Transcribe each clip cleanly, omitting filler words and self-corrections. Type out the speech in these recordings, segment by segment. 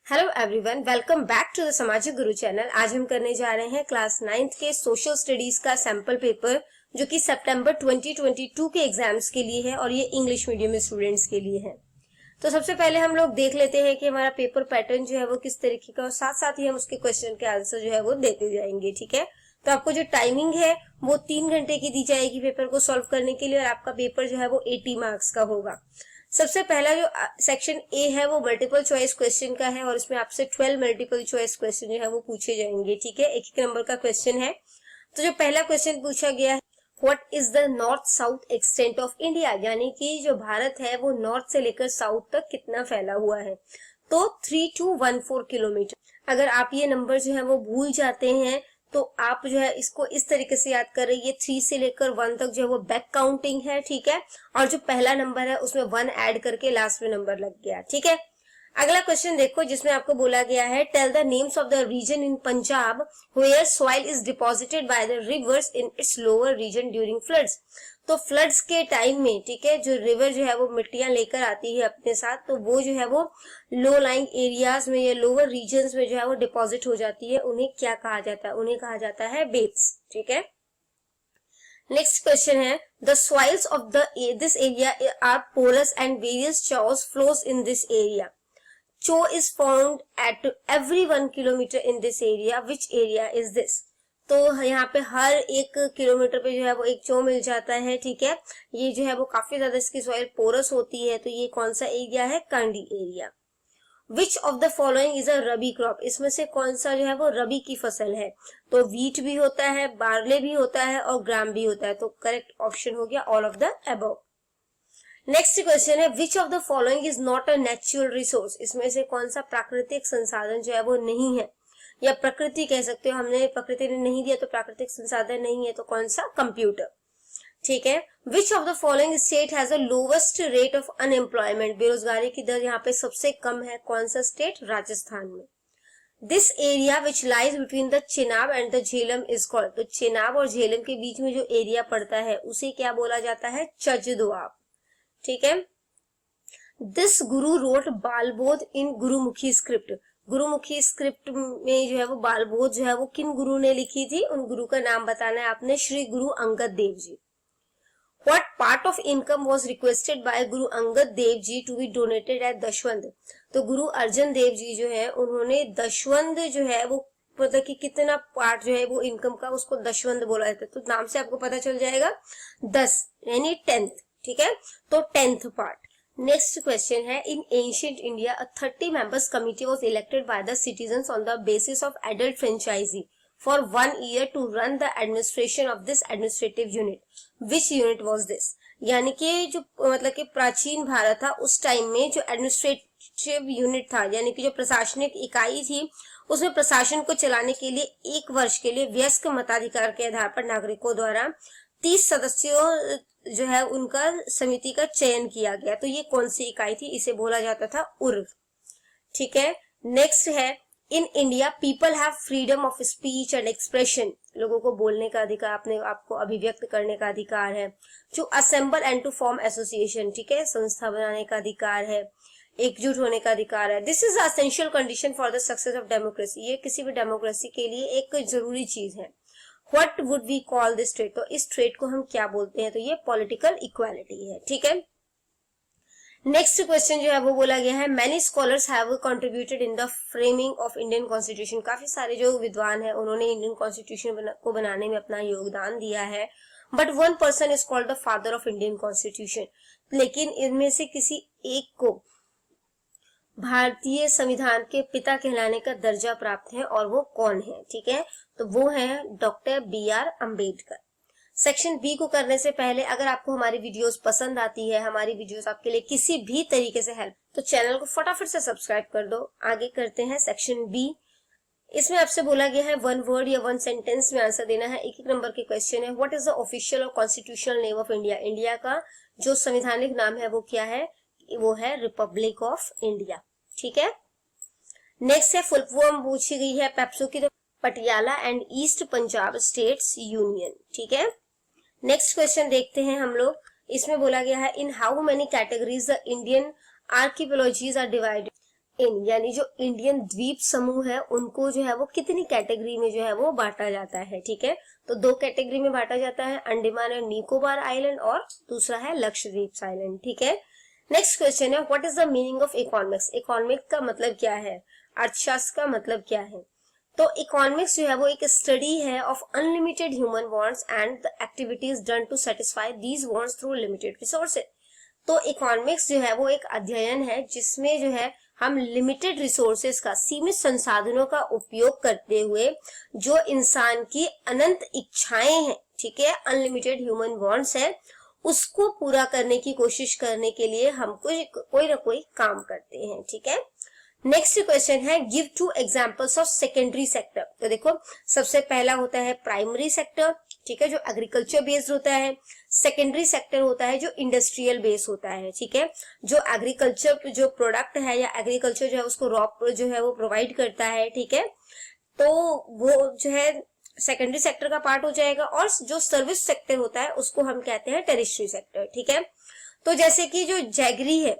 Hello everyone, welcome back to the Samajik Guru channel. आज हम करने जा रहे हैं क्लास 9th के सोशल स्टडीज का सैंपल पेपर, जो कि सितंबर 2022 के एग्जाम्स के लिए है और ये इंग्लिश मीडियम स्टूडेंट्स के लिए है। तो सबसे पहले हम लोग देख लेते हैं कि हमारा पेपर पैटर्न जो है वो किस तरीके का, और साथ साथ ही हम उसके क्वेश्चन के आंसर जो है वो देते जाएंगे। ठीक है, तो आपको जो टाइमिंग है वो 3 घंटे की दी जाएगी पेपर को सॉल्व करने के लिए, और आपका पेपर जो है वो 80 मार्क्स का होगा। सबसे पहला जो सेक्शन ए है वो मल्टीपल चॉइस क्वेश्चन का है, और इसमें आपसे 12 मल्टीपल चॉइस क्वेश्चन जो है वो पूछे जाएंगे। ठीक है, एक नंबर का क्वेश्चन है। तो जो पहला क्वेश्चन पूछा गया है, what is the north south extent of India, यानी कि जो भारत है वो नॉर्थ से लेकर साउथ तक कितना फैला हुआ है। तो 3214 किलोमीटर। अगर आप ये नंबर जो है वो भूल जाते हैं तो आप जो है इसको इस तरीके से याद कर रही है, 3 से लेकर 1 तक जो है वो बैक काउंटिंग है। ठीक है, और जो पहला नंबर है उसमें 1 ऐड करके लास्ट में नंबर लग गया। ठीक है, अगला क्वेश्चन देखो, जिसमें आपको बोला गया है tell the names of the region in Punjab where soil is deposited by the rivers in its lower region during floods. तो फ्लड्स के टाइम में, ठीक है, जो रिवर जो है वो मिट्टियां लेकर आती है अपने साथ, तो वो जो है वो लो लाइंग एरियाज में या लोअर रीजन्स में जो है वो डिपॉजिट हो जाती है। उन्हें क्या कहा जाता है? उन्हें कहा जाता है बेट्स। ठीक है, नेक्स्ट क्वेश्चन है the soils of this area are porous and various chos flows in this area. Cho is found at every 1 kilometer in this area. Which area is this? तो यहाँ पे हर 1 किलोमीटर पे जो है वो एक चो मिल जाता है। ठीक है, ये जो है वो काफी ज्यादा इसकी सॉइल पोरस होती है। तो ये कौन सा एरिया है? Kandi area. Which of the following is a rabi crop, इसमें से कौन सा जो है वो रबी की फसल है? तो वीट भी होता है, बार्ले भी होता है और ग्राम भी होता है। तो करेक्ट ऑप्शन हो गया all of the above. Next question है which of the following is not a natural resource, इसमें से कौन सा प्राकृतिक संसाधन जो है वो नहीं है, या प्रकृति कह सकते हो, हमने प्रकृति ने नहीं दिया तो प्राकृतिक संसाधन नहीं है, तो कौन सा? कंप्यूटर। ठीक है, which of the following state has the lowest rate of unemployment, बेरोजगारी की दर यहाँ पे सबसे कम है, कौन सा स्टेट? राजस्थान में। This area which lies between the Chenab and the Jhelum is called, तो चेनाब और झेलम के बीच में जो एरिया पड़ता है उसे क्या बोला जाता है? चज दोआब। ठीक है, this Guru road Balbodh in Gurmukhi script, Gurmukhi script में जो है वो बालबोध जो है वो किन गुरु ने लिखी थी? उन गुरु का नाम बताना है आपने, Shri Guru Angad Dev ji. What part of income was requested by Guru Angad Dev ji to be donated at Dasvandh, तो गुरु अर्जन देव जी जो है उन्होंने दशवंध जो है वो मतलब कि कितना पार्ट जो है वो इनकम का, उसको दशवंध बोला जाता है। तो नाम से आपको पता चल जाएगा 10 यानी 10th। ठीक है, तो 10th पार्ट। नेक्स्ट क्वेश्चन है in ancient India a 30 members committee was elected by the citizens on the basis of adult franchise for 1 year to run the administration of this administrative unit. Which unit was this, यानी कि जो मतलब कि प्राचीन भारत था उस time में जो एडमिनिस्ट्रेटिव यूनिट था, यानी कि जो प्रशासनिक इकाई थी, उसमें प्रशासन को चलाने के लिए 1 वर्ष के लिए वयस्क मताधिकार के आधार पर नागरिकों द्वारा 30 सदस्यों जो है उनका समिति का चयन किया गया। तो ये कौन सी इकाई थी? इसे बोला जाता था उर्व। ठीक है, नेक्स्ट है इन India people have freedom of speech and expression, लोगों को बोलने का अधिकार, अपने आपको अभिव्यक्त करने का अधिकार है। To assemble and to form association, ठीक है, संस्था बनाने का अधिकार है, एकजुट होने का अधिकार है। This is essential condition for the success of democracy, ये किसी भी डेमोक्रेसी के लिए एक जरूरी चीज है। What would we call this trait, तो इस ट्रेट को हम क्या बोलते हैं? तो ये पॉलिटिकल इक्वालिटी है। ठीक है, नेक्स्ट क्वेश्चन जो है वो बोला गया है many scholars have contributed in the framing of Indian constitution, काफी सारे जो विद्वान है उन्होंने इंडियन कॉन्स्टिट्यूशन को बनाने में अपना योगदान दिया है। But 1 person is called the father of Indian constitution, लेकिन इनमें से किसी एक को भारतीय संविधान के पिता कहलाने का दर्जा प्राप्त है, और वो कौन है? ठीक है, तो वो है doctor BR Ambedkar. Section B को करने से पहले अगर आपको हमारी वीडियोस पसंद आती है, हमारी वीडियोस आपके लिए किसी भी तरीके से हेल्प, तो चैनल को फटाफट से सब्सक्राइब कर दो। आगे करते हैं सेक्शन बी। इसमें आपसे बोला गया है 1 वर्ड या 1 सेंटेंस में आंसर देना है। 1 नंबर के क्वेश्चन है व्हाट इज द ऑफिशियल और constitutional name of India, India का जो संवैधानिक नाम है वो क्या है? वो है रिपब्लिक ऑफ इंडिया। ठीक है, नेक्स्ट है फुल फॉर्म पूछी गई है पेप्सो की, तो Patiala and east Punjab states union. ठीक है, नेक्स्ट क्वेश्चन देखते हैं हम लोग। इसमें बोला गया है in how many categories the Indian archaeologies are divided, in, यानी जो इंडियन द्वीप समूह है उनको जो है वो कितनी कैटेगरी में जो है वो बांटा जाता है, ठीक है। तो दो कैटेगरी में बांटा जाता है, अंडमान एंड निकोबार आइलैंड और दूसरा है लक्षद्वीप आइलैंड, ठीक है। नेक्स्ट क्वेश्चन है what is the meaning of economics. Economic का मतलब क्या है, अर्थशास्त्र का मतलब क्या है। तो इकोनॉमिक्स जो है वो एक स्टडी है of unlimited human wants and the activities done to satisfy these wants through limited resources. तो इकोनॉमिक्स जो है वो एक अध्ययन है जिसमें जो है हम लिमिटेड रिसोर्सेज का, सीमित संसाधनों का उपयोग करते हुए जो इंसान की अनंत इच्छाएं हैं, ठीक है, अनलिमिटेड ह्यूमन वांट्स है, उसको पूरा करने की कोशिश करने के लिए हम कोई ना कोई काम करते हैं, ठीक है। नेक्स्ट क्वेश्चन है give 2 examples of secondary sector. तो देखो सबसे पहला होता है प्राइमरी सेक्टर, ठीक है, जो एग्रीकल्चर बेस्ड होता है। सेकेंडरी सेक्टर होता है जो इंडस्ट्रियल बेस होता है, ठीक है, जो एग्रीकल्चर जो प्रोडक्ट है या एग्रीकल्चर जो है उसको रॉ जो है वो प्रोवाइड करता है, ठीक है। तो वो जो है सेकेंडरी सेक्टर का पार्ट हो जाएगा। और जो सर्विस सेक्टर होता है उसको हम कहते हैं टेरिटरी सेक्टर, ठीक है। तो जैसे कि जो जैगरी है,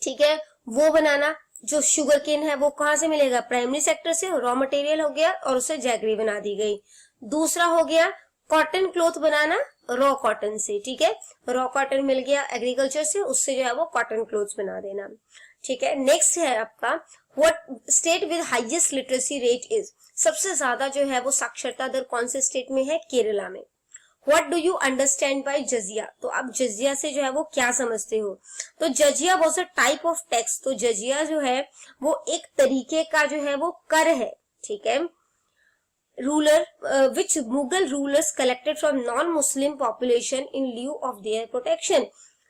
ठीक है, वो बनाना, जो शुगर केन है वो कहाँ से मिलेगा, प्राइमरी सेक्टर से, रॉ मटेरियल हो गया और उससे जैगरी बना दी गई। दूसरा हो गया कॉटन क्लॉथ बनाना रॉ कॉटन से, ठीक है, रॉ कॉटन मिल गया एग्रीकल्चर से, उससे जो है वो कॉटन क्लॉथ बना देना, ठीक है। नेक्स्ट है आपका what state with highest literacy rate is. सबसे ज्यादा जो है वो साक्षरता दर कौन से स्टेट में है, केरला में। What do you understand by जजिया। तो आप जजिया से जो है वो क्या समझते हो। तो जजिया was a type of tax। तो जजिया जो है वो एक तरीके का जो है वो कर है, ठीक है। Ruler which Mughal rulers collected from non Muslim population in lieu of their protection।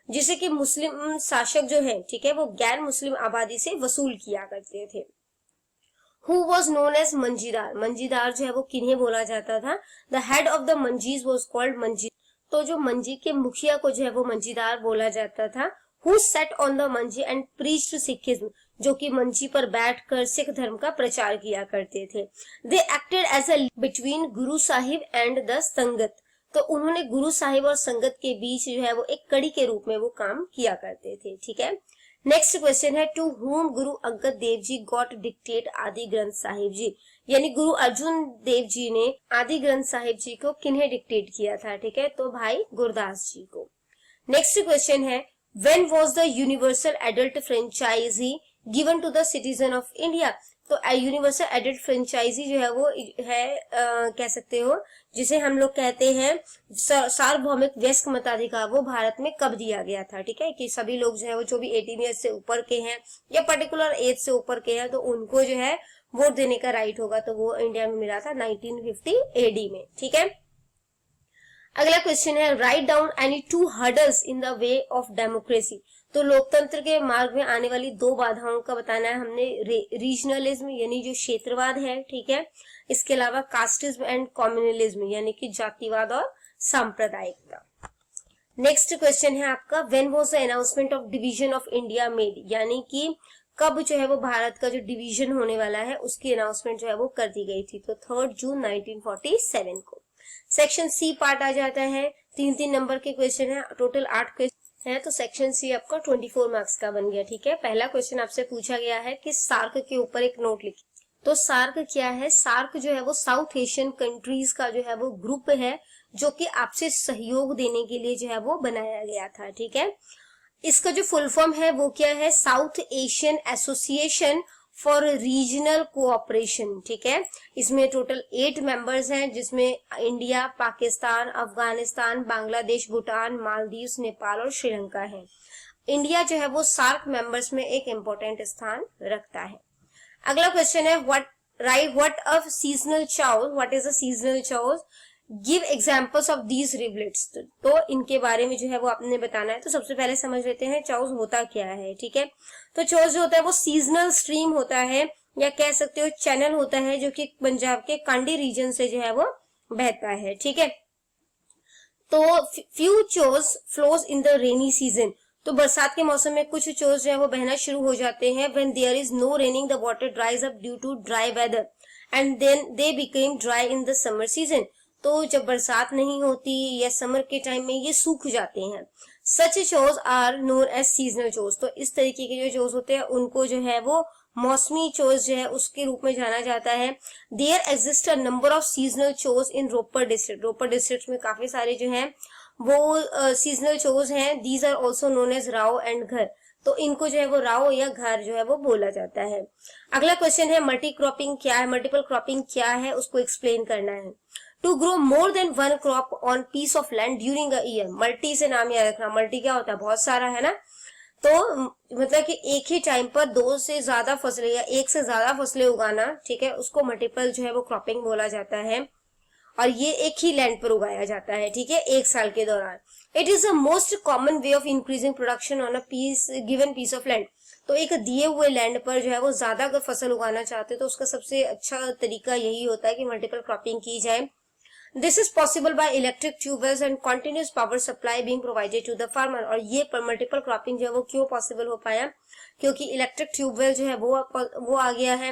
जिसे कि मुस्लिम शासक जो है, ठीक है, वो गैर मुस्लिम आबादी से वसूल किया करते थे। Who was known as मंजीदार। मंजीदार जो है वो किन्हें बोला जाता था, The head of the मंजीज was called मंजी। तो जो मंजी के मुखिया को जो है वो मंजीदार बोला जाता था। Who sat on the Manji and preached Sikhism। जो कि मंजी पर बैठकर सिख धर्म का प्रचार किया करते थे। They acted as a between Guru Sahib and the संगत। तो उन्होंने गुरु साहिब और संगत के बीच जो है वो एक कड़ी के रूप में वो काम किया करते थे, ठीक है। नेक्स्ट क्वेश्चन है to whom Guru Angad Dev ji got dictate आदि ग्रंथ साहिब जी। यानी गुरु अर्जुन देव जी ने आदि ग्रंथ साहिब जी को किन्हें डिक्टेट किया था, ठीक है, तो भाई गुरदास जी को। नेक्स्ट क्वेश्चन है when was the universal adult franchise given to the citizen of India. तो यूनिवर्सल एडल्ट फ्रेंचाइजी जो है वो है कह सकते हो जिसे हम लोग कहते हैं सार्वभौमिक वयस्क मताधिकार, वो भारत में कब दिया गया था, ठीक है, कि सभी लोग जो है वो जो भी 18 ईयर्स से ऊपर के हैं या पर्टिकुलर एज से ऊपर के हैं तो उनको जो है वोट देने का राइट होगा। तो वो इंडिया में मिला था 1950 AD में, ठीक है। अगला क्वेश्चन है write down any 2 hurdles in the way of democracy. तो लोकतंत्र के मार्ग में आने वाली 2 बाधाओं का बताना है हमने। रीजनलिज्म यानी जो क्षेत्रवाद है, ठीक है, इसके अलावा कास्टिज्म एंड कम्युनलिज्म यानी कि जातिवाद और सांप्रदायिकता। नेक्स्ट क्वेश्चन है आपका when was the announcement of division of India made. यानी कि कब जो है वो भारत का जो डिवीजन होने वाला है उसकी अनाउंसमेंट जो है वो कर दी गई थी। तो 3 जून 1947 को। सेक्शन सी पार्ट आ जाता है। 3-3 नंबर के क्वेश्चन है, टोटल 8 क्वेश्चन है। तो सेक्शन सी आपका 24 मार्क्स का बन गया, ठीक है। पहला क्वेश्चन आपसे पूछा गया है कि सार्क के ऊपर एक नोट लिखिए। तो सार्क क्या है, सार्क जो है वो साउथ एशियन कंट्रीज का जो है वो ग्रुप है जो कि आपसे सहयोग देने के लिए जो है वो बनाया गया था, ठीक है। इसका जो फुल फॉर्म है वो क्या है, south Asian association for regional cooperation, ठीक है। इसमें टोटल 8 मेंबर्स हैं जिसमें इंडिया, पाकिस्तान, अफगानिस्तान, बांग्लादेश, भूटान, मालदीव्स, नेपाल और श्रीलंका है। इंडिया जो है वो सार्क मेंबर्स में एक इम्पोर्टेंट स्थान रखता है। अगला क्वेश्चन है what of seasonal chos, what is a seasonal chos, give examples of these rivulets. तो इनके बारे में जो है वो आपने बताना है। तो सबसे पहले समझ लेते हैं चाउस होता क्या है, ठीक है। तो चाउस जो होता है वो सीजनल स्ट्रीम होता है या कह सकते हो चैनल होता है जो कि पंजाब के कांडी रीजन से जो है वो बहता है, ठीक है। तो few chaos flows in the rainy season. तो बरसात के मौसम में कुछ चाउस जो है वो बहना शुरू हो जाते हैं। When there is no raining the water dries up due to dry weather and then they became dry in the summer season. तो जब बरसात नहीं होती या समर के टाइम में ये सूख जाते हैं। Such chos are known as seasonal chos. तो इस तरीके के जो चोज होते हैं उनको जो है वो मौसमी चोज जो है उसके रूप में जाना जाता है। There exist a number of seasonal chos in Ropar district. Ropar district में काफी सारे जो है वो सीजनल चोज हैं। These are also known as rao and ghar. तो इनको जो है वो राव या घर जो है वो बोला जाता है। अगला क्वेश्चन है मल्टी क्रॉपिंग क्या है, मल्टीपल क्रॉपिंग क्या है, उसको एक्सप्लेन करना है। To grow more than one crop on piece of land during a year. Multi से नाम याद रखना, मल्टी क्या होता है, बहुत सारा है ना। तो मतलब कि एक ही टाइम पर दो से ज्यादा फसलें या एक से ज्यादा फसलें उगाना, ठीक है, उसको मल्टीपल जो है वो क्रॉपिंग बोला जाता है। और ये एक ही लैंड पर उगाया जाता है, ठीक है, एक साल के दौरान। It is the most common way of increasing production on a piece given piece of land. तो एक दिए हुए लैंड पर जो है वो ज्यादा अगर फसल उगाना चाहते हैं तो उसका सबसे अच्छा तरीका यही होता है कि मल्टीपल क्रॉपिंग की जाए। This is possible by electric tubewells and continuous power supply being provided to the farmer. और ये मल्टीपल क्रॉपिंग जो है वो क्यों पॉसिबल हो पाया, क्योंकि इलेक्ट्रिक ट्यूबवेल जो है वो आ गया है।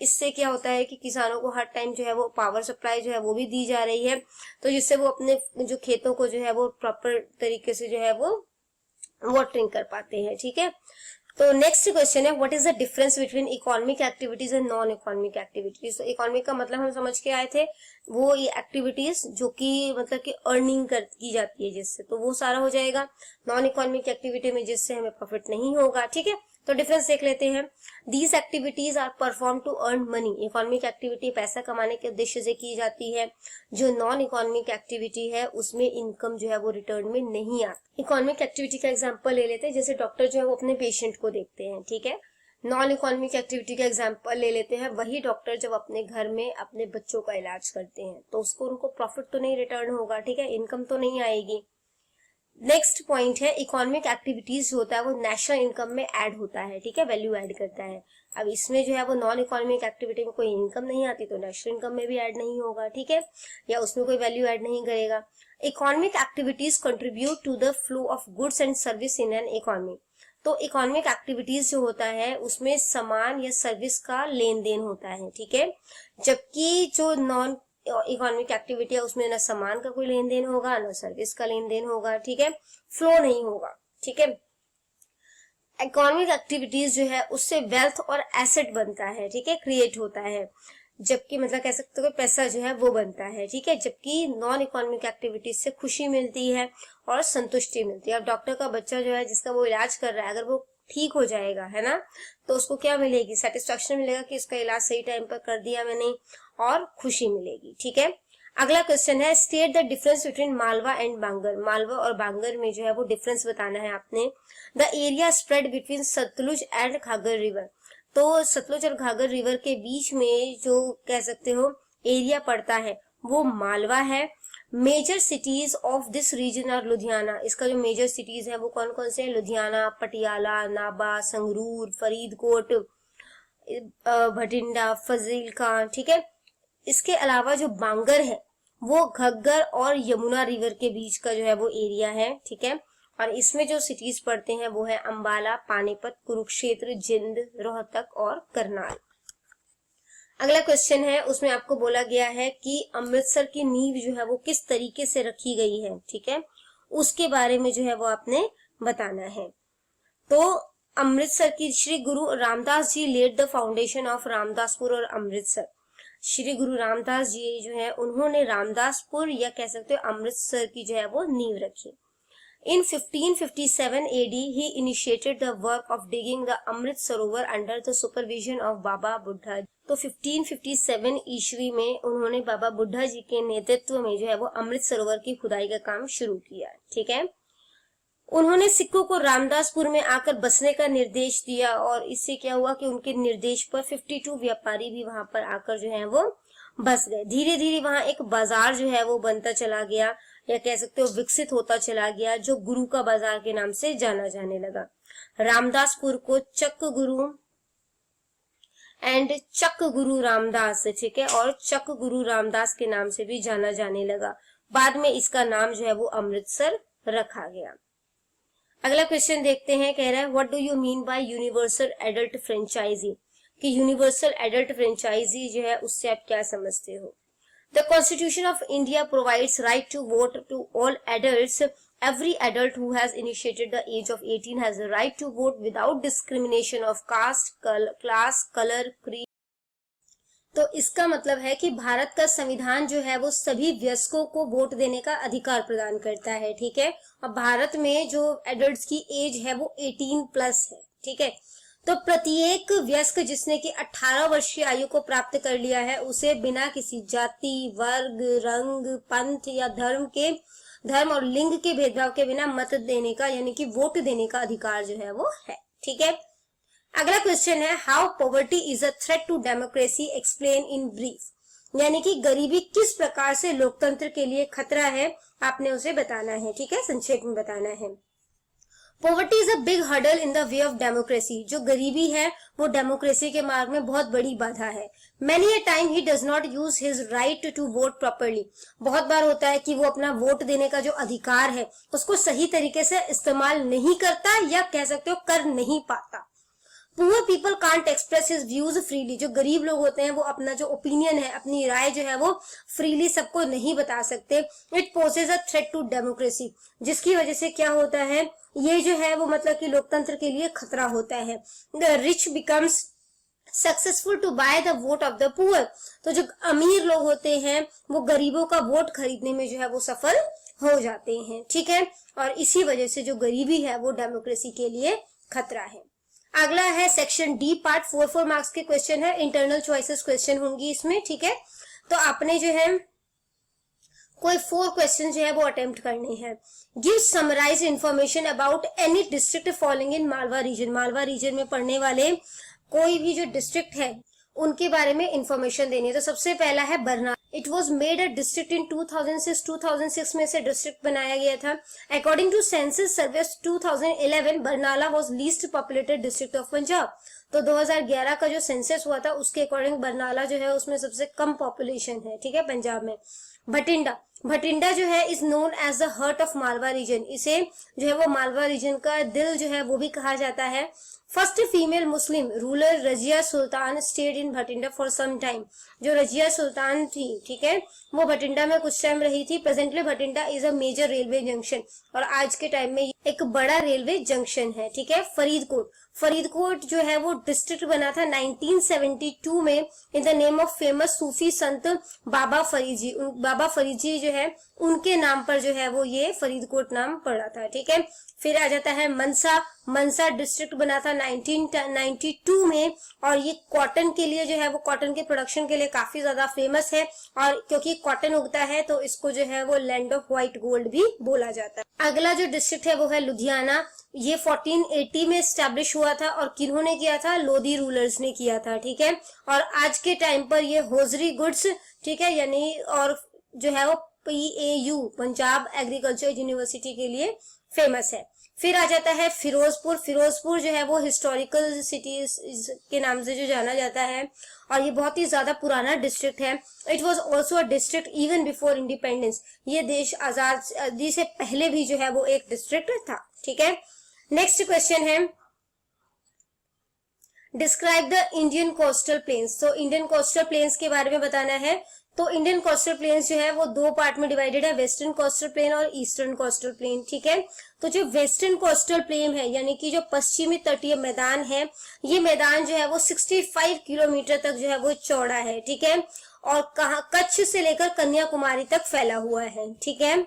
इससे क्या होता है कि किसानों को हर टाइम जो है वो पावर सप्लाई जो है वो भी दी जा रही है, तो जिससे वो अपने जो खेतों को जो है वो प्रॉपर तरीके से जो है वो वाटरिंग कर पाते हैं, ठीक है। तो नेक्स्ट क्वेश्चन है what is the difference between economic activities and non economic activities. तो इकोनॉमिक का मतलब हम समझ के आए थे वो ये एक्टिविटीज जो कि मतलब कि अर्निंग की जाती है जिससे, तो वो सारा हो जाएगा। नॉन इकोनॉमिक एक्टिविटी में जिससे हमें प्रॉफिट नहीं होगा, ठीक है। तो डिफरेंस देख लेते हैं। These activities are perform to earn money. Economic activity पैसा कमाने के उद्देश्य से की जाती है। जो नॉन इकोनॉमिक एक्टिविटी है उसमें इनकम जो है वो रिटर्न में नहीं आती। इकोनॉमिक एक्टिविटी का एग्जांपल ले लेते हैं, जैसे डॉक्टर जो है वो अपने पेशेंट को देखते हैं, ठीक है। नॉन इकोनॉमिक एक्टिविटी का एग्जांपल ले लेते हैं, वही डॉक्टर जब अपने घर में अपने बच्चों का इलाज करते हैं तो उसको उनको प्रॉफिट तो नहीं रिटर्न होगा, ठीक है, इनकम तो नहीं आएगी। नेक्स्ट पॉइंट है इकोनॉमिक एक्टिविटीज जो होता है वो नेशनल इनकम में ऐड होता है, ठीक है, वैल्यू ऐड करता है। अब इसमें जो है वो नॉन इकोनॉमिक एक्टिविटी में कोई इनकम नहीं आती तो नेशनल इनकम में भी ऐड नहीं होगा, ठीक है, या उसमें कोई वैल्यू ऐड नहीं करेगा। Economic activities contribute to the flow of goods and service in an economy. तो इकोनॉमिक एक्टिविटीज जो होता है उसमें सामान या सर्विस का लेन देन होता है, ठीक है, जबकि जो नॉन इकोनॉमिक एक्टिविटी है उसमें ना सामान का कोई लेन देन होगा ना सर्विस का लेन देन होगा, ठीक है, फ्लो नहीं होगा, ठीक है। इकोनॉमिक एक्टिविटीज जो है उससे वेल्थ और एसेट बनता है, ठीक है, क्रिएट होता है, जबकि मतलब कह सकते हो पैसा जो है वो बनता है, ठीक है, जबकि नॉन इकोनॉमिक एक्टिविटीज से खुशी मिलती है और संतुष्टि मिलती है। अब डॉक्टर का बच्चा जो है जिसका वो इलाज कर रहा है अगर वो ठीक हो जाएगा, है ना, तो उसको क्या मिलेगी, सेटिस्फेक्शन मिलेगा कि इसका इलाज सही टाइम पर कर दिया मैंने, और खुशी मिलेगी, ठीक है। अगला क्वेश्चन है state the difference between Malwa and Bangar. Malwa और बांगर में जो है वो डिफरेंस बताना है आपने। The area spread between Sutlej and Ghaggar river. तो सतलुज और घाघर रिवर के बीच में जो कह सकते हो एरिया पड़ता है वो मालवा है। Major cities of this region are Ludhiana. इसका जो मेजर सिटीज है वो कौन कौन से हैं, लुधियाना, पटियाला, नाबा, संगरूर, फरीदकोट, भटिंडा, फजीलका, ठीक है। इसके अलावा जो बांगर है वो घग्गर और यमुना रिवर के बीच का जो है वो एरिया है, ठीक है, और इसमें जो सिटीज पड़ते हैं वो है अंबाला, पानीपत, कुरुक्षेत्र, जिंद, रोहतक और करनाल। अगला क्वेश्चन है उसमें आपको बोला गया है कि अमृतसर की नींव जो है वो किस तरीके से रखी गई है, ठीक है, उसके बारे में जो है वो आपने बताना है। तो अमृतसर की Shri Guru Ramdas ji lead the foundation of Ramdaspur और अमृतसर। श्री गुरु रामदास जी जो है उन्होंने रामदासपुर या कह सकते हो अमृतसर की जो है वो नींव रखी। In 1557 AD, he initiated the work of digging the Amrit Sarovar under the supervision of बाबा बुड्ढा। तो 1557 ईस्वी में उन्होंने बाबा बुड्ढा जी के नेतृत्व में जो है वो अमृत सरोवर की खुदाई का काम शुरू किया, ठीक है। उन्होंने सिखों को रामदासपुर में आकर बसने का निर्देश दिया और इससे क्या हुआ कि उनके निर्देश पर 52 व्यापारी भी वहां पर आकर जो है वो बस गए। धीरे धीरे वहां एक बाजार जो है वो बनता चला गया या कह सकते हो विकसित होता चला गया, जो गुरु का बाजार के नाम से जाना जाने लगा। रामदासपुर को चक गुरु एंड चक गुरु रामदास, ठीक है, और चक गुरु रामदास के नाम से भी जाना जाने लगा। बाद में इसका नाम जो है वो अमृतसर रखा गया। अगला क्वेश्चन देखते हैं, कह रहा है what do you mean by universal adult franchise, कि यूनिवर्सल एडल्ट फ्रेंचाइजी जो है उससे आप क्या समझते हो। The constitution of India provides right to vote to all adults Every adult who has initiated the age of 18 has the right to vote without discrimination of caste, class, color, creed. तो इसका मतलब है कि भारत का संविधान जो है वो सभी वयस्कों को वोट देने का अधिकार प्रदान करता है, ठीक है। और भारत में जो एडल्ट्स की एज है वो 18 प्लस है, ठीक है। तो प्रत्येक वयस्क जिसने कि 18 वर्ष की आयु को प्राप्त कर लिया है उसे बिना किसी जाति, वर्ग, रंग, पंथ या धर्म और लिंग के भेदभाव के बिना मत देने का यानी कि वोट देने का अधिकार जो है वो है, ठीक है। अगला क्वेश्चन है, how poverty is a threat to democracy, explain in brief. यानी कि गरीबी किस प्रकार से लोकतंत्र के लिए खतरा है, आपने उसे बताना है, ठीक है, संक्षेप में बताना है। Poverty is a big hurdle in the way of democracy. जो गरीबी है वो डेमोक्रेसी के मार्ग में बहुत बड़ी बाधा है। Many a time he does not use his right to vote properly. बहुत बार होता है कि वो अपना वोट देने का जो अधिकार है उसको सही तरीके से इस्तेमाल नहीं करता या कह सकते हो कर नहीं पाता। Poor people can't express his views freely. जो गरीब लोग होते हैं वो अपना जो ओपिनियन है, अपनी राय जो है वो फ्रीली सबको नहीं बता सकते। It poses a threat to democracy, जिसकी वजह से क्या होता है, ये जो है वो मतलब कि लोकतंत्र के लिए खतरा होता है। The rich becomes successful to buy the vote of the poor. तो जो अमीर लोग होते हैं वो गरीबों का वोट खरीदने में जो है वो सफल हो जाते हैं, ठीक है। और इसी वजह से जो गरीबी है वो डेमोक्रेसी के लिए खतरा है। अगला है सेक्शन डी पार्ट 4 मार्क्स के क्वेश्चन है, इंटरनल चॉइसेस क्वेश्चन होंगी इसमें, ठीक है। तो आपने जो है कोई 4 क्वेश्चन जो है वो अटेम्प्ट करने हैं। Give summarise information about any district following in Malwa region. Malwa region में पढ़ने वाले कोई भी जो डिस्ट्रिक्ट है उनके बारे में इंफॉर्मेशन देनी है। तो सबसे पहला है Barnala. It was made a district in 2006 में से डिस्ट्रिक्ट बनाया गया था। According to census survey 2011 Barnala was least populated district of Punjab. तो 2011 का जो सेंसस हुआ था उसके अकॉर्डिंग बरनाला जो है उसमें सबसे कम पॉपुलेशन है, ठीक है, पंजाब में। भटिंडा जो है is known as the heart of Malwa region. इसे जो है वो मालवा रीजन का दिल जो है वो भी कहा जाता है। First female Muslim ruler Razia Sultan stayed in Bathinda for some time. जो रजिया सुल्तान थी, ठीक है, वो भटिंडा में कुछ टाइम रही थी। Presently Bathinda is a major railway junction, और आज के टाइम में एक बड़ा रेलवे जंक्शन है, ठीक है। फरीदकोट जो है वो डिस्ट्रिक्ट बना था 1972 में in the name of famous Sufi sant Baba Farid जी जो है उनके नाम पर जो है वो ये फरीदकोट नाम पड़ा था, ठीक है। फिर आ जाता है मनसा डिस्ट्रिक्ट बना था 1992 में, और ये कॉटन के लिए जो है वो कॉटन के प्रोडक्शन के लिए काफी ज्यादा फेमस है, और क्योंकि कॉटन उगता है तो इसको जो है वो लैंड ऑफ व्हाइट गोल्ड भी बोला जाता है। अगला जो डिस्ट्रिक्ट है वो है लुधियाना। ये 1480 में स्टैब्लिश हुआ था, और किन्होंने किया था, लोधी रूलर्स ने किया था, ठीक है। और आज के टाइम पर ये होजरी गुड्स, ठीक है, यानी और जो है वो PAU पंजाब एग्रीकल्चर यूनिवर्सिटी के लिए फेमस है। फिर आ जाता है फिरोजपुर जो है वो हिस्टोरिकल सिटीज के नाम से जो जाना जाता है, और ये बहुत ही ज्यादा पुराना डिस्ट्रिक्ट है। It was also a district even before independence. ये देश आजादी से पहले भी जो है वो एक डिस्ट्रिक्ट था, ठीक है। नेक्स्ट क्वेश्चन है, describe the Indian coastal planes. तो इंडियन कोस्टल प्लेन्स के बारे में बताना है। तो इंडियन कोस्टल प्लेन्स जो है वो 2 पार्ट में डिवाइडेड है, वेस्टर्न कोस्टल प्लेन और ईस्टर्न कोस्टल प्लेन, ठीक है। तो जो वेस्टर्न कोस्टल प्लेन है यानी कि जो पश्चिमी तटीय मैदान है, ये मैदान जो है वो 65 किलोमीटर तक जो है वो चौड़ा है, ठीक है, और कच्छ से लेकर कन्याकुमारी तक फैला हुआ है, ठीक है।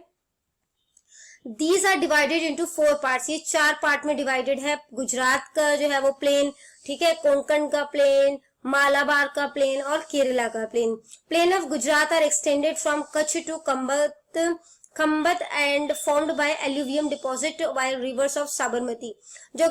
These are divided into 4 parts। ये 4 पार्ट में डिवाइडेड है। गुजरात का जो है वो प्लेन, ठीक है, कोंकण का प्लेन, मालाबार का प्लेन और केरला का plain. Plain of Gujarat are extended from Kutch to Khambhat and formed by alluvium deposit by rivers of Sabarmati. जो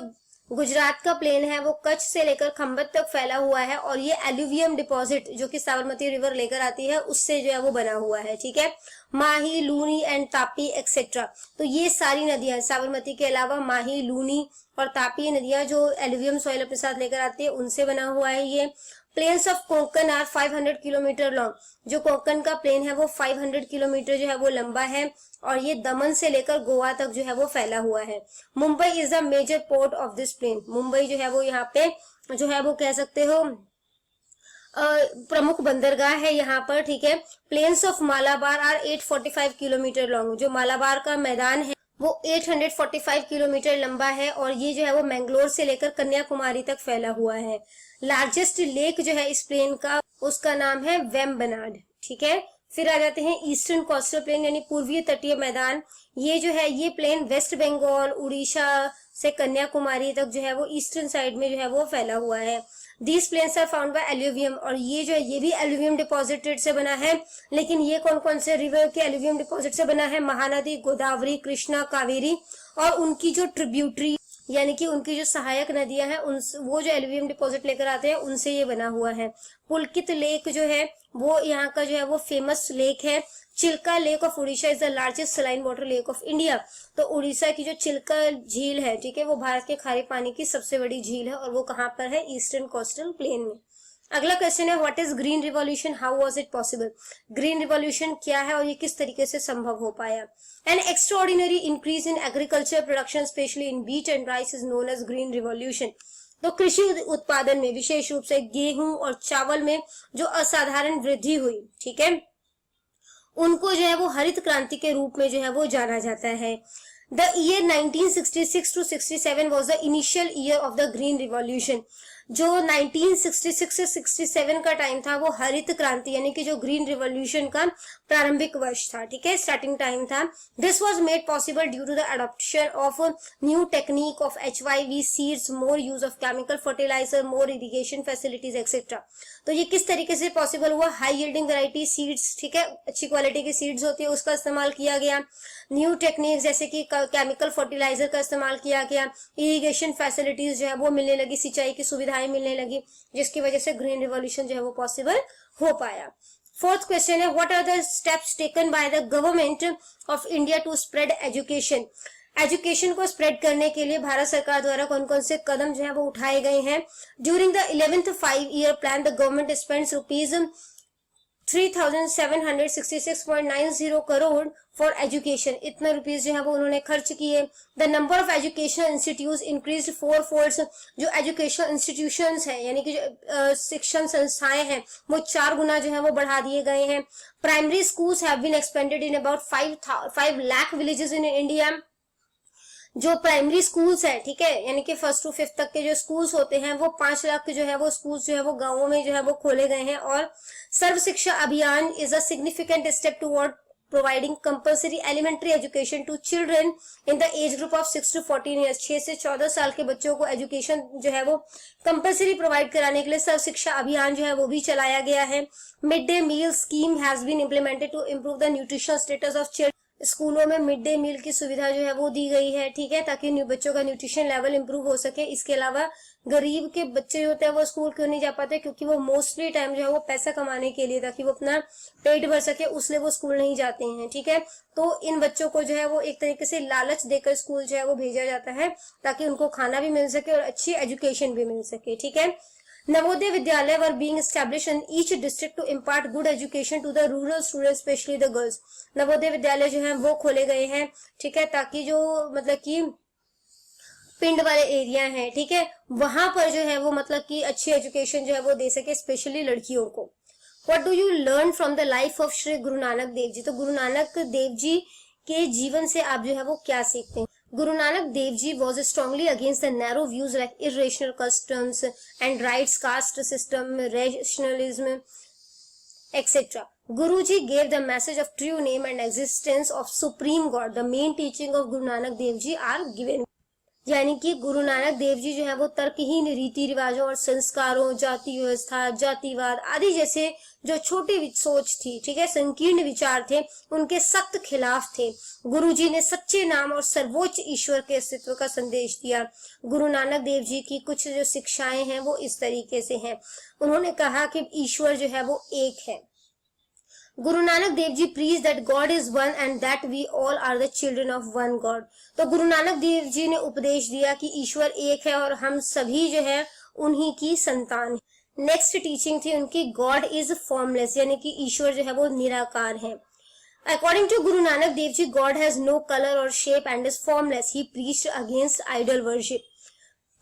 गुजरात का प्लेन है वो कच्छ से लेकर खम्बत तक फैला हुआ है, और ये एल्यूवियम डिपॉजिट जो कि साबरमती रिवर लेकर आती है उससे जो है वो बना हुआ है, ठीक है। माही, लूनी एंड तापी एक्सेट्रा। तो ये सारी नदियां, साबरमती के अलावा माही, लूनी और तापी नदियां जो एल्यूवियम सॉइल अपने साथ लेकर आती है उनसे बना हुआ है ये। Plains of Konkan are 500 kilometre long. जो कोंकण का प्लेन है वो 500 किलोमीटर जो है वो लंबा है, और ये दमन से लेकर गोवा तक जो है वो फैला हुआ है। Mumbai is the major port of this plain. Mumbai जो है वो यहाँ पे जो है वो कह सकते हो प्रमुख बंदरगाह है यहाँ पर, ठीक है। Plains of Malabar are 845 kilometre long. जो मालाबार का मैदान है वो 845 किलोमीटर लंबा है और ये जो है वो मैंगलोर से लेकर कन्याकुमारी तक फैला हुआ है। लार्जेस्ट लेक जो है इस प्लेन का, उसका नाम है वेम्बनाड। ठीक है, फिर आ जाते हैं ईस्टर्न कोस्टल प्लेन यानी पूर्वीय तटीय मैदान। ये जो है ये प्लेन वेस्ट बंगाल, उड़ीसा से कन्याकुमारी तक जो है वो ईस्टर्न साइड में जो है वो फैला हुआ है। These plains are found by alluvium, और ये जो है ये भी alluvium डिपॉजिटेड से बना है। लेकिन ये कौन कौन से रिवर के alluvium डिपॉजिट से बना है? महानदी, गोदावरी, कृष्णा, कावेरी और उनकी जो ट्रिब्यूटरी यानी कि उनकी जो सहायक नदियां हैं उन वो जो एल्यूवियम डिपॉजिट लेकर आते हैं उनसे ये बना हुआ है। पुलकित लेक जो है वो यहाँ का जो है वो फेमस लेक है। Chilka lake of Orissa is the largest saline water lake of India. तो उड़ीसा की जो चिल्का झील है, ठीक है, वो भारत के खारे पानी की सबसे बड़ी झील है और वो कहाँ पर है? ईस्टर्न कोस्टल प्लेन में। अगला क्वेश्चन है what is green revolution, how was it possible? Green revolution क्या है और ये किस तरीके से संभव हो पाया? An extraordinary increase in agriculture production specially in wheat and rice is known as green revolution. तो कृषि उत्पादन में विशेष रूप से गेहूं और चावल में जो असाधारण वृद्धि हुई, ठीक है, उनको जो है वो हरित क्रांति के रूप में जो है वो जाना जाता है। The year 1966 to 67 was the initial year of the Green Revolution. जो 1966 से 67 का टाइम था वो हरित क्रांति यानी कि जो ग्रीन रिवॉल्यूशन का प्रारंभिक वर्ष था, ठीक है, स्टार्टिंग टाइम था। This was made possible due to the adoption of new technique of HYV seeds, more use of chemical fertiliser, more irrigation facilities etcetera. तो ये किस तरीके से पॉसिबल हुआ? हाई यील्डिंग वैरायटी सीड्स, ठीक है, अच्छी क्वालिटी की सीड्स होती है, उसका इस्तेमाल किया गया। न्यू टेक्निक जैसे कि केमिकल फर्टिलाइजर का इस्तेमाल किया गया। इरिगेशन फैसिलिटीज जो है वो मिलने लगी, सिंचाई की सुविधाएं मिलने लगी, जिसकी वजह से ग्रीन रिवॉल्यूशन जो है वो पॉसिबल हो पाया। फोर्थ क्वेश्चन है what are the steps taken by the government of India to spread education. Education को स्प्रेड करने के लिए भारत सरकार द्वारा कौन कौन से कदम जो है वो उठाए गए हैं? During the 11th 5-year plan the government spends rupees 3766.90 crore for education. इतना रुपीज जो है वो उन्होंने खर्च किए। The number of educational institute increase 4 folds. जो एजुकेशनल इंस्टीट्यूशंस हैं यानी कि जो शिक्षण संस्थाएं हैं वो 4 गुना जो है वो बढ़ा दिए गए हैं। Primary schools have been expanded in about 5 lakh villages in India. जो प्राइमरी स्कूल्स है, ठीक है, यानी कि 1st to 5th तक के जो स्कूल्स होते हैं वो 5 लाख के जो है वो स्कूल्स जो है वो गांवों में जो है वो खोले गए हैं। और Sarva Shiksha Abhiyan is a significant step toward providing compulsory elementary education to children in the age group of 6 to 14 years. 6 से 14 साल के बच्चों को एजुकेशन जो है वो कंपल्सरी प्रोवाइड कराने के लिए सर्व शिक्षा अभियान जो है वो भी चलाया गया है। Mid day meal scheme has been implemented to improve the nutritional status of children. स्कूलों में मिड डे मील की सुविधा जो है वो दी गई है, ठीक है, ताकि बच्चों का न्यूट्रिशन लेवल इंप्रूव हो सके। इसके अलावा गरीब के बच्चे होते हैं वो स्कूल क्यों नहीं जा पाते? क्योंकि वो मोस्टली टाइम जो है वो पैसा कमाने के लिए, ताकि वो अपना पेट भर सके, उसलिए वो स्कूल नहीं जाते हैं, ठीक है। तो इन बच्चों को जो है वो एक तरीके से लालच देकर स्कूल जो है वो भेजा जाता है ताकि उनको खाना भी मिल सके और अच्छी एजुकेशन भी मिल सके, ठीक है। Navodaya Vidyalaya were being established in each district to impart good education to the rural students specially the girls. Navodaya Vidyalaya जो है वो खोले गए हैं, ठीक है, ताकि जो मतलब कि पिंड वाले एरिया हैं, ठीक है, वहां पर जो है वो मतलब कि अच्छी एजुकेशन जो है वो दे सके, स्पेशली लड़कियों को। What do you learn from the life of Shri गुरु नानक देव जी। तो गुरु नानक देव जी के जीवन से आप जो है वो क्या सीखते हैं? Guru Nanak Dev Ji was strongly against the narrow views like irrational customs and rights, caste system, rationalism, etc. Guruji gave the message of true name and existence of Supreme God. The main teaching of Guru Nanak Dev Ji are given. यानी कि गुरु नानक देव जी जो है वो तर्कहीन रीति रिवाजों और संस्कारों, जाति व्यवस्था, जातिवाद आदि जैसे जो छोटी सोच थी, ठीक है, संकीर्ण विचार थे, उनके सख्त खिलाफ थे। गुरु जी ने सच्चे नाम और सर्वोच्च ईश्वर के अस्तित्व का संदेश दिया। गुरु नानक देव जी की कुछ जो शिक्षाएं हैं वो इस तरीके से हैं। उन्होंने कहा कि ईश्वर जो है वो एक है। Guru Nanak Dev Ji preached that God is one and that we all are the children of one God. तो गुरु नानक देव जी ने उपदेश दिया कि ईश्वर एक है और हम सभी जो है उन्हीं की संतान है। नेक्स्ट टीचिंग थी उनकी गॉड इज फॉर्मलेस, यानी कि ईश्वर जो है वो निराकार है। According to Guru Nanak Dev Ji, God has no color or shape and is formless. He preached against idol worship.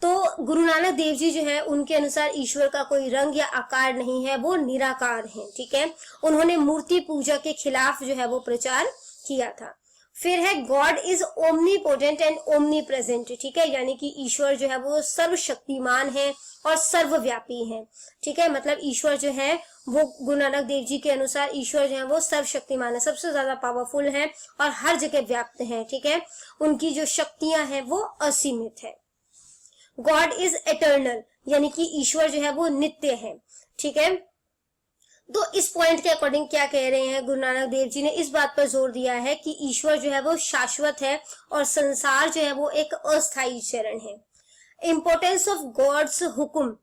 तो गुरु नानक देव जी जो है उनके अनुसार ईश्वर का कोई रंग या आकार नहीं है, वो निराकार है, ठीक है। उन्होंने मूर्ति पूजा के खिलाफ जो है वो प्रचार किया था। फिर है God is omnipotent and omni present, ठीक है, यानी कि ईश्वर जो है वो सर्वशक्तिमान है और सर्वव्यापी है, ठीक है, मतलब ईश्वर जो है वो गुरु नानक देव जी के अनुसार ईश्वर जो है वो सर्वशक्तिमान है, सबसे ज्यादा पावरफुल है और हर जगह व्याप्त है, ठीक है, उनकी जो शक्तियां हैं वो असीमित है। गॉड इज एटर्नल, यानी कि ईश्वर जो है वो नित्य है, ठीक है। तो इस पॉइंट के अकॉर्डिंग क्या कह रहे हैं, गुरु नानक देव जी ने इस बात पर जोर दिया है कि ईश्वर जो है वो शाश्वत है और संसार जो है वो एक अस्थायी चरण है। इंपॉर्टेंस ऑफ गॉड्स हुक्म,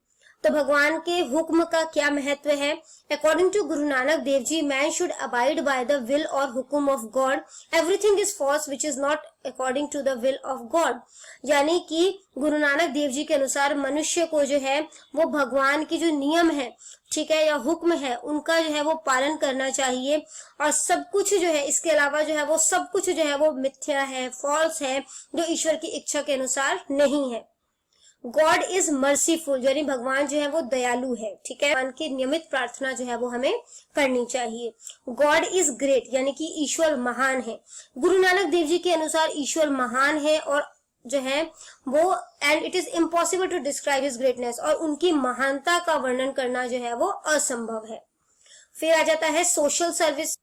तो भगवान के हुक्म का क्या महत्व है। According to Guru Nanak Dev ji, man should abide by the will और hukam of God, everything is false which is not according to the will of God, यानी कि गुरु नानक देव जी के अनुसार मनुष्य को जो है वो भगवान की जो नियम है, ठीक है, या हुक्म है, उनका जो है वो पालन करना चाहिए और सब कुछ जो है इसके अलावा जो है वो सब कुछ जो है वो मिथ्या है, फॉल्स है, जो ईश्वर की इच्छा के अनुसार नहीं है। गॉड इज मर्सीफुल, यानी भगवान जो है वो दयालु है, ठीक है, भगवान की नियमित प्रार्थना जो है वो हमें करनी चाहिए। गॉड इज ग्रेट, यानी कि ईश्वर महान है। गुरु नानक देव जी के अनुसार ईश्वर महान है और जो है वो and it is impossible to describe his greatness, और उनकी महानता का वर्णन करना जो है वो असंभव है। फिर आ जाता है social service.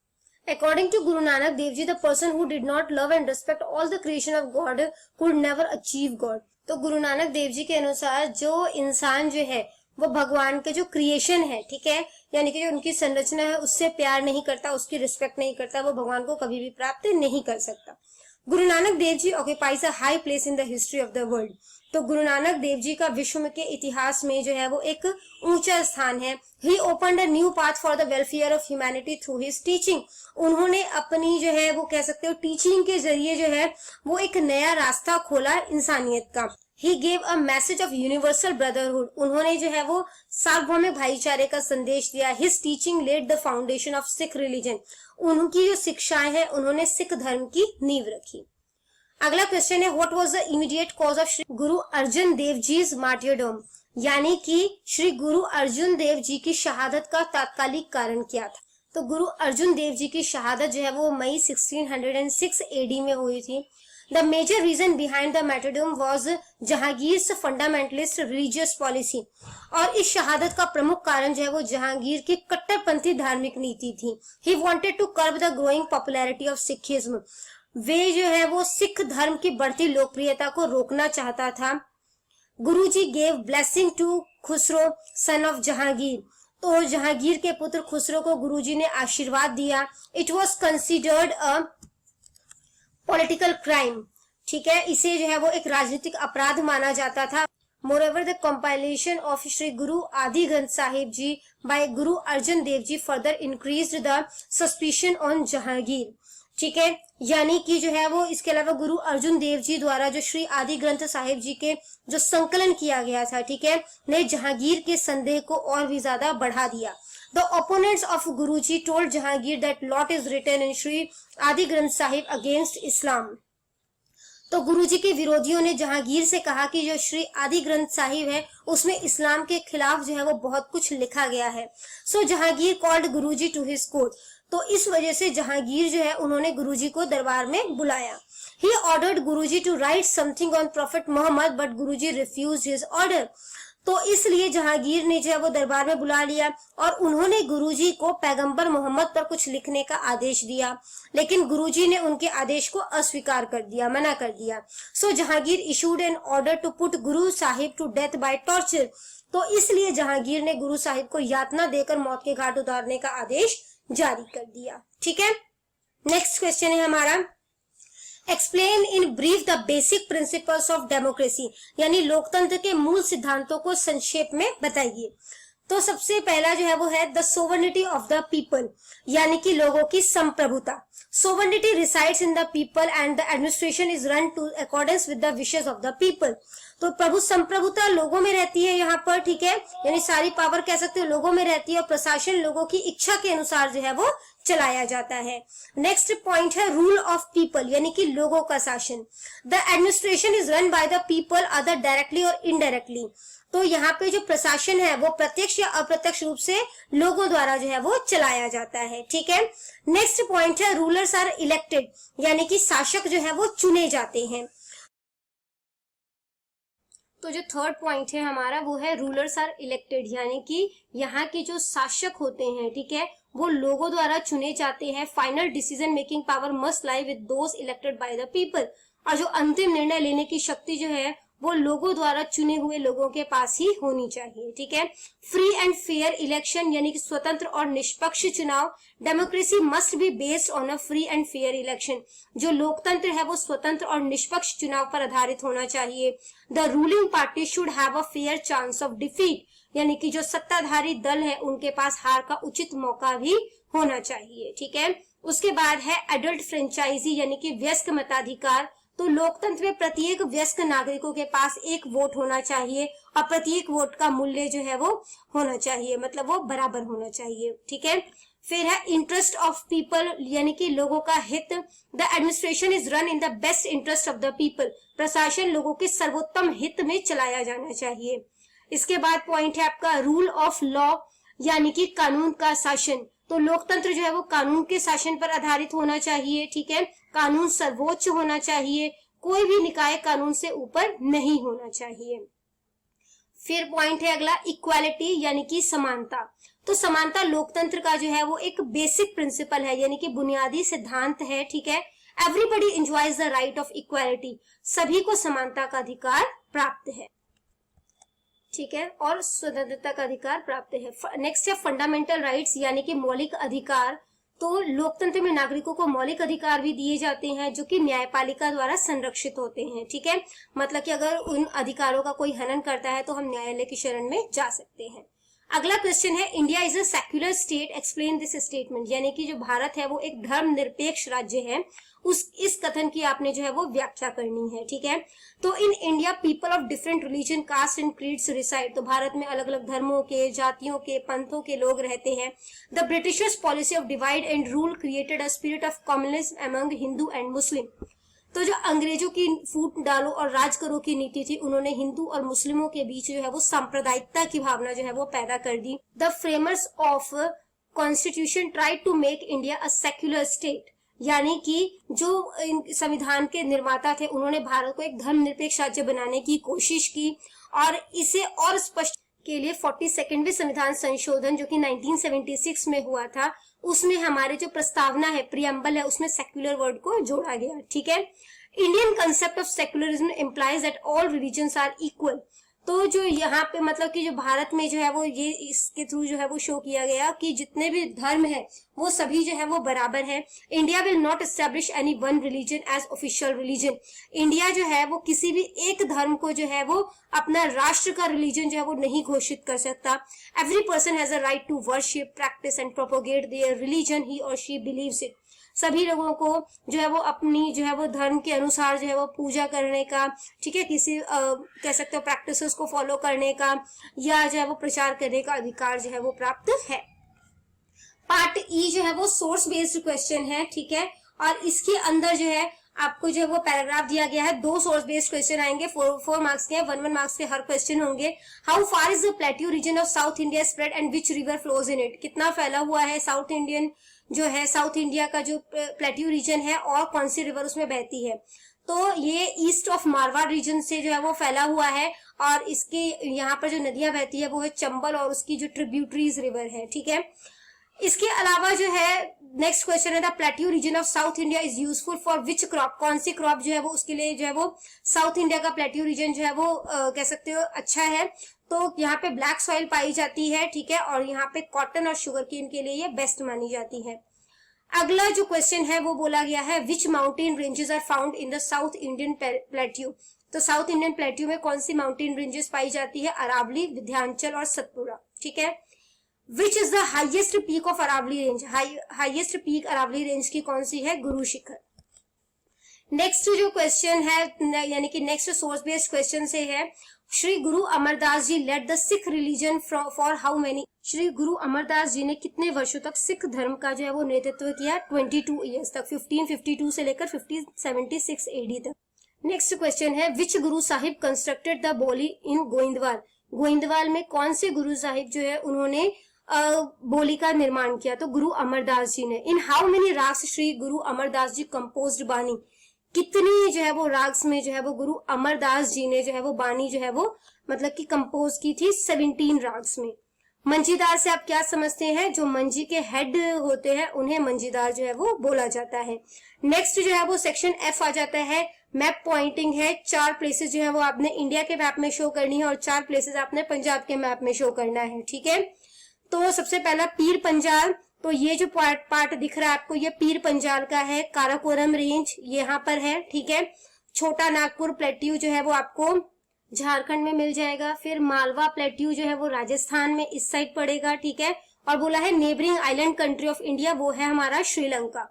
According to Guru Nanak Dev Ji, the person who did not love and respect all the creation of God could never achieve God. तो गुरु नानक देव जी के अनुसार जो इंसान जो है वो भगवान के जो क्रिएशन है, ठीक है, यानी कि जो उनकी संरचना है उससे प्यार नहीं करता, उसकी रिस्पेक्ट नहीं करता, वो भगवान को कभी भी प्राप्त नहीं कर सकता। Guru Nanak Dev ji occupies a high place in the history of the world. तो गुरु नानक देव जी का विश्व के इतिहास में जो है वो एक ऊंचा स्थान है। He opened a new path for the welfare of humanity through his teaching. उन्होंने अपनी जो है वो कह सकते हो टीचिंग के जरिए जो है वो एक नया रास्ता खोला इंसानियत का। He gave a message of universal brotherhood. उन्होंने जो है वो सार्वभौमिक भाईचारे का संदेश दिया। His teaching laid the foundation of Sikh religion. उनकी जो शिक्षाएं हैं उन्होंने सिख धर्म की नींव रखी। अगला क्वेश्चन है, what was the immediate cause of Shri गुरु अर्जुन देव जीज मार्टियरडम, यानी कि श्री गुरु अर्जुन देव जी की शहादत का तात्कालिक कारण क्या था। तो गुरु अर्जुन देव जी की शहादत जो है वो मई 1606 एडी में हुई थी। The major reason behind the martyrdom was Jahangir's fundamentalist religious policy. और इस शहादत का प्रमुख कारण जो है वो जहांगीर की कट्टरपंथी धार्मिक नीति थी। He wanted to curb the growing popularity of Sikhism. वे जो है वो सिख धर्म की बढ़ती लोकप्रियता को रोकना चाहता था। Guruji gave blessing to Khusro son of Jahangir. तो जहांगीर के पुत्र खुसरो को गुरुजी ने आशीर्वाद दिया। It was considered a political crime, ठीक है, इसे जो है वो एक राजनीतिक अपराध माना जाता था। मोreover the compilation of श्री गुरु आदि ग्रंथ साहिब जी by Guru Arjun Dev ji further increased the suspicion on Jahangir, ठीक है, यानी कि जो है वो इसके अलावा गुरु अर्जुन देव जी द्वारा जो श्री आदि ग्रंथ साहिब जी के जो संकलन किया गया था, ठीक है, ने जहांगीर के संदेह को और भी ज्यादा बढ़ा दिया। The opponents of Guruji told Jahangir that lot is written in Shri Adi Granth Sahib against इस्लाम। तो गुरुजी के विरोधियों ने जहांगीर से कहा कि जो श्री आदि ग्रंथ साहिब है उसमें इस्लाम के खिलाफ जो है वो बहुत कुछ लिखा गया है। So Jahangir called Guruji to his court. तो इस वजह से जहांगीर जो है उन्होंने गुरुजी को दरबार में बुलाया। He ordered Guruji to write something on prophet Muhammad but Guruji refused his order. तो इसलिए जहांगीर ने जो है वो दरबार में बुला लिया और उन्होंने गुरुजी को पैगंबर मोहम्मद पर कुछ लिखने का आदेश दिया, लेकिन गुरुजी ने उनके आदेश को अस्वीकार कर दिया, मना कर दिया। So Jahangir issued an order to put Guru Sahib to death by torture. तो इसलिए जहांगीर ने गुरु साहिब को यातना देकर मौत के घाट उतारने का आदेश जारी कर दिया, ठीक है। नेक्स्ट क्वेश्चन है हमारा, explain in brief the basic principles of democracy, यानी लोकतंत्र के मूल सिद्धांतों को संक्षेप में बताइए। तो सबसे पहला जो है वो है the sovereignty of the people, यानी कि लोगों की संप्रभुता। Sovereignty resides in the people and the administration is run to accordance with the wishes of the people. तो प्रभु संप्रभुता लोगों में रहती है यहाँ पर, ठीक है, यानी सारी पावर कह सकते हो लोगों में रहती है और प्रशासन लोगों की इच्छा के अनुसार जो है वो चलाया जाता है। नेक्स्ट पॉइंट है रूल ऑफ पीपल, यानी कि लोगों का शासन। The administration is run by the people other directly और इनडायरेक्टली। तो यहाँ पे जो प्रशासन है वो प्रत्यक्ष या अप्रत्यक्ष रूप से लोगों द्वारा जो है वो चलाया जाता है, ठीक है। नेक्स्ट पॉइंट है रूलर्स आर इलेक्टेड, यानी कि शासक जो है वो चुने जाते हैं। तो जो थर्ड पॉइंट है हमारा वो है रूलर्स आर इलेक्टेड, यानी कि यहाँ के जो शासक होते हैं, ठीक है, वो लोगों द्वारा चुने जाते हैं। Final decision making power must lie with those elected by the people, और जो अंतिम निर्णय लेने की शक्ति जो है वो लोगों द्वारा चुने हुए लोगों के पास ही होनी चाहिए, ठीक है। फ्री एंड फेयर इलेक्शन, यानी कि स्वतंत्र और निष्पक्ष चुनाव। Democracy must be based on a free and fair election, जो लोकतंत्र है वो स्वतंत्र और निष्पक्ष चुनाव पर आधारित होना चाहिए। The ruling party should have a fair chance of defeat, यानी कि जो सत्ताधारी दल है उनके पास हार का उचित मौका भी होना चाहिए, ठीक है। उसके बाद है एडल्ट फ्रेंचाइजी, यानी कि वयस्क मताधिकार। तो लोकतंत्र में प्रत्येक वयस्क नागरिकों के पास एक वोट होना चाहिए और प्रत्येक वोट का मूल्य जो है वो होना चाहिए, मतलब वो बराबर होना चाहिए, ठीक है। फिर है इंटरेस्ट ऑफ पीपल, यानी कि लोगों का हित। The administration is run in the best interest of the people, प्रशासन लोगों के सर्वोत्तम हित में चलाया जाना चाहिए। इसके बाद पॉइंट है आपका रूल ऑफ लॉ, यानी कि कानून का शासन। तो लोकतंत्र जो है वो कानून के शासन पर आधारित होना चाहिए, ठीक है। कानून सर्वोच्च होना चाहिए, कोई भी निकाय कानून से ऊपर नहीं होना चाहिए। फिर पॉइंट है अगला इक्वालिटी, यानी कि समानता। तो समानता लोकतंत्र का जो है वो एक बेसिक प्रिंसिपल है, यानी कि बुनियादी सिद्धांत है, ठीक है। Everybody enjoys the right of equality, सभी को समानता का अधिकार प्राप्त है, ठीक है, और स्वतंत्रता का अधिकार प्राप्त है। नेक्स्ट है फंडामेंटल राइट्स, यानी कि मौलिक अधिकार। तो लोकतंत्र में नागरिकों को मौलिक अधिकार भी दिए जाते हैं जो कि न्यायपालिका द्वारा संरक्षित होते हैं, ठीक है। मतलब कि अगर उन अधिकारों का कोई हनन करता है तो हम न्यायालय की शरण में जा सकते हैं। अगला क्वेश्चन है India is a secular state, explain this statement, यानी कि जो भारत है वो एक धर्मनिरपेक्ष राज्य है, इस कथन की आपने जो है वो व्याख्या करनी है, ठीक है। तो in India people of different religion, caste and creeds reside, तो भारत में अलग अलग धर्मों के, जातियों के, पंथों के लोग रहते हैं। The Britishers policy of divide and rule created a spirit of communism among Hindu and Muslim. तो जो अंग्रेजों की फूट डालो और राज करो की नीति थी, उन्होंने हिंदू और मुस्लिमों के बीच जो है वो सांप्रदायिकता की भावना जो है वो पैदा कर दी। The framers of constitution try to make India a secular state, यानी कि जो संविधान के निर्माता थे उन्होंने भारत को एक धर्मनिरपेक्ष राज्य बनाने की कोशिश की, और इसे और स्पष्ट के लिए 42वें संविधान संशोधन जो कि 1976 में हुआ था, उसमें हमारे जो प्रस्तावना है, प्रियम्बल है, उसमें सेक्युलर वर्ड को जोड़ा गया, ठीक है। Indian concept of secularism implies that all religions are equal. तो जो यहाँ पे मतलब कि जो भारत में जो है वो ये इसके थ्रू जो है वो शो किया गया कि जितने भी धर्म है वो सभी जो है वो बराबर है। India will not establish any one religion as official religion, India जो है वो किसी भी एक धर्म को जो है वो अपना राष्ट्र का रिलीजन जो है वो नहीं घोषित कर सकता। Every person has a right to worship, practise and propagate their religion he और शी बिलीव्स इट। सभी लोगों को जो है वो अपनी जो है वो धर्म के अनुसार जो है वो पूजा करने का, ठीक है, किसी कह सकते हो प्रैक्टिसेस को फॉलो करने का या जो है वो प्रचार करने का अधिकार जो है वो प्राप्त है। पार्ट ई जो है वो सोर्स बेस्ड क्वेश्चन है, ठीक है, और इसके अंदर जो है आपको जो है वो पैराग्राफ दिया गया है। 2 सोर्स बेस्ड क्वेश्चन आएंगे, 4 मार्क्स के, 1 मार्क्स के हर क्वेश्चन होंगे। How far is the plateau region of south India spread and which river flows in it, कितना फैला हुआ है साउथ इंडियन जो है साउथ इंडिया का जो प्लेट्यू रीजन है और कौन सी रिवर उसमें बहती है। तो ये ईस्ट ऑफ मारवाड़ रीजन से जो है वो फैला हुआ है, और इसके यहाँ पर जो नदियां बहती है वो है चंबल और उसकी जो ट्रिब्यूटरीज रिवर है, ठीक है। इसके अलावा जो है नेक्स्ट क्वेश्चन है the plateau region of south India is useful for which crop, कौन सी क्रॉप जो है वो उसके लिए जो है वो साउथ इंडिया का प्लेट्यू रीजन जो है वो कह सकते हो अच्छा है। तो यहाँ पे ब्लैक सॉइल पाई जाती है, ठीक है, और यहाँ पे कॉटन और शुगर केन के लिए ये बेस्ट मानी जाती है। अगला जो क्वेश्चन है वो बोला गया है which mountain ranges are found in the south Indian plateau, तो साउथ इंडियन प्लेट्यू में कौन सी माउंटेन रेंजेस पाई जाती है, अरावली, विंध्याचल और सतपुड़ा, ठीक है। Which is the highest peak of Aravalli range, highest peak Aravalli range की कौन सी है, गुरु शिखर। नेक्स्ट जो क्वेश्चन है यानी कि नेक्स्ट सोर्स बेस्ड क्वेश्चन से है Shri Guru Amardas ji lead the Sikh religion for how many, Shri Guru Amardas जी ने कितने वर्षों तक सिख धर्म का जो है वो नेतृत्व किया, 22 ईयर्स तक, 1552 से लेकर 1576 एडी तक। नेक्स्ट क्वेश्चन है विच गुरु साहिब कंस्ट्रक्टेड द बोली इन गोइंदवाल, गोइंदवाल में कौन से गुरु साहिब जो है उन्होंने बोली का निर्माण किया? तो गुरु अमरदास जी ने। इन how many ragas Shri Guru Amardas ji composed बानी? कितनी जो है वो राग्स में जो है वो गुरु अमरदास जी ने जो है वो बानी जो है वो मतलब कि कंपोज की थी? 17 राग्स में। मंजीदार से आप क्या समझते हैं? जो मंजी के हेड होते हैं उन्हें मंजीदार जो है वो बोला जाता है। नेक्स्ट जो है वो सेक्शन एफ आ जाता है, मैप पॉइंटिंग है। 4 प्लेसेस जो है वो आपने इंडिया के मैप में शो करनी है और 4 प्लेसेस आपने पंजाब के मैप में शो करना है, ठीक है। तो सबसे पहला पीर पंजाल, तो ये जो पार्ट दिख रहा है आपको, ये पीर पंजाल का है। काराकोरम रेंज यहाँ पर है, ठीक है। छोटा नागपुर प्लेट्यू जो है वो आपको झारखंड में मिल जाएगा। फिर मालवा प्लेट्यू जो है वो राजस्थान में इस साइड पड़ेगा, ठीक है। और बोला है neighbouring island country of India, वो है हमारा श्रीलंका,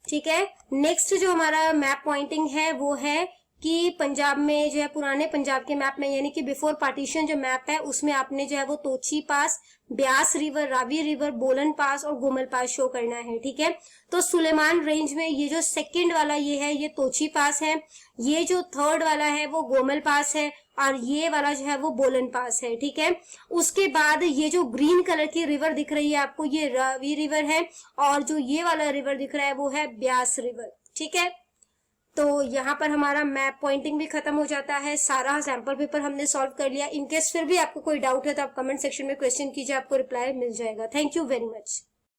ठीक है। नेक्स्ट जो हमारा मैप पॉइंटिंग है वो है कि पंजाब में जो है पुराने पंजाब के मैप में यानी कि बिफोर पार्टीशन जो मैप है उसमें आपने जो है वो तोची पास, ब्यास रिवर, रावी रिवर, बोलन पास और गोमल पास शो करना है, ठीक है। तो सुलेमान रेंज में ये जो सेकंड वाला ये है ये तोची पास है, ये जो थर्ड वाला है वो गोमल पास है और ये वाला जो है वो बोलन पास है, ठीक है। उसके बाद ये जो ग्रीन कलर की रिवर दिख रही है आपको ये रावी रिवर है और जो ये वाला रिवर दिख रहा है वो है ब्यास रिवर, ठीक है। तो यहाँ पर हमारा मैप पॉइंटिंग भी खत्म हो जाता है। सारा सैंपल पेपर हमने सॉल्व कर लिया। इनकेस फिर भी आपको कोई डाउट है तो आप कमेंट सेक्शन में क्वेश्चन कीजिए, आपको रिप्लाई मिल जाएगा। Thank you very much.